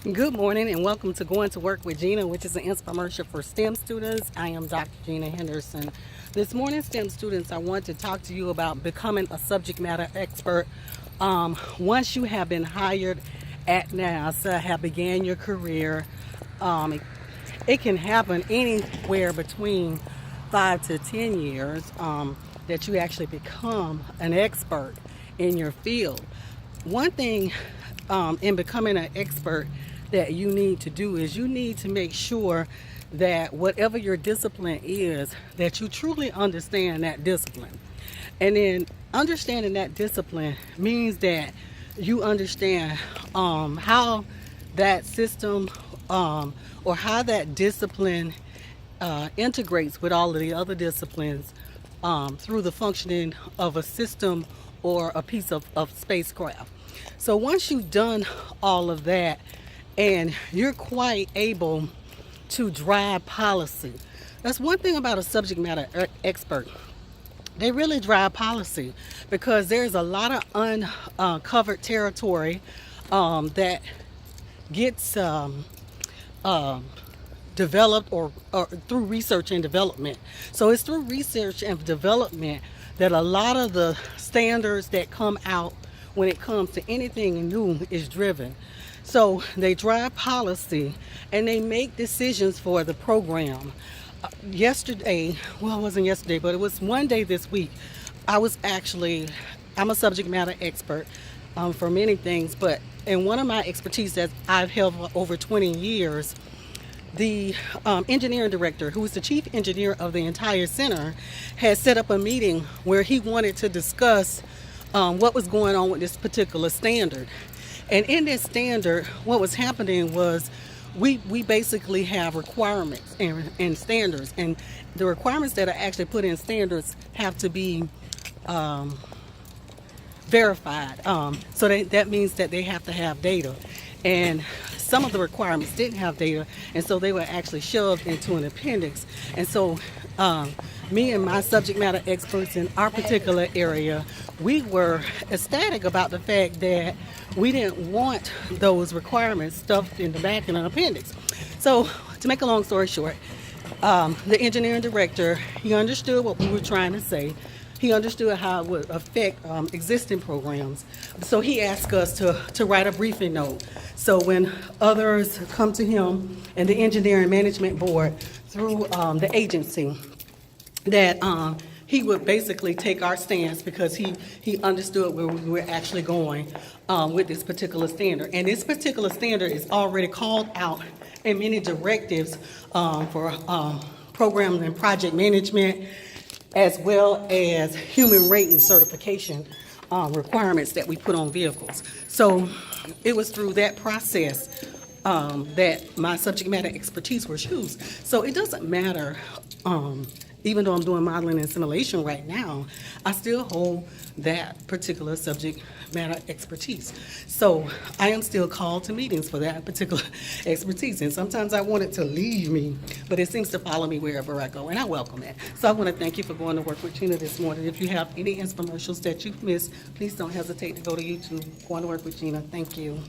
Good morning and welcome to Going to Work with Gena, which is an Inspiremercial for STEM students. I am Dr. Gena Henderson. This morning, STEM students, I want to talk to you about becoming a subject matter expert. Once you have been hired at NASA, have began your career, it can happen anywhere between 5 to 10 years that you actually become an expert in your field. One thing in becoming an expert that you need to do is you need to make sure that whatever your discipline is, that you truly understand that discipline. And then understanding that discipline means that you understand how that system or how that discipline integrates with all of the other disciplines through the functioning of a system or a piece of spacecraft. So once you've done all of that and you're quite able to drive policy, that's one thing about a subject matter expert. They really drive policy because there's a lot of uncovered territory that gets developed or through research and development. So it's through research and development that a lot of the standards that come out when it comes to anything new is driven. So they drive policy and they make decisions for the program. Yesterday, well, it wasn't yesterday, but it was one day this week, I'm a subject matter expert for many things, but in one of my expertise that I've held for over 20 years, the engineering director, who is the chief engineer of the entire center, had set up a meeting where he wanted to discuss what was going on with this particular standard. And in this standard, what was happening was we basically have requirements and standards, and the requirements that are actually put in standards have to be verified. So that means that they have to have data. And some of the requirements didn't have data, and so they were actually shoved into an appendix. And so me and my subject matter experts in our particular area, we were ecstatic about the fact that we didn't want those requirements stuffed in the back in an appendix. So to make a long story short, the engineering director, he understood what we were trying to say. He understood how it would affect existing programs. So he asked us to write a briefing note. So when others come to him and the engineering management board through the agency, that he would basically take our stance because he understood where we were actually going with this particular standard. And this particular standard is already called out in many directives for program and project management, as well as human rating certification requirements that we put on vehicles. So it was through that process that my subject matter expertise was used. So it doesn't matter, even though I'm doing modeling and simulation right now, I still hold that particular subject matter expertise. So I am still called to meetings for that particular expertise. And sometimes I want it to leave me, but it seems to follow me wherever I go, and I welcome it. So I want to thank you for going to work with Gena this morning. If you have any infomercials that you've missed, please don't hesitate to go to YouTube, Going to Work with Gena. Thank you.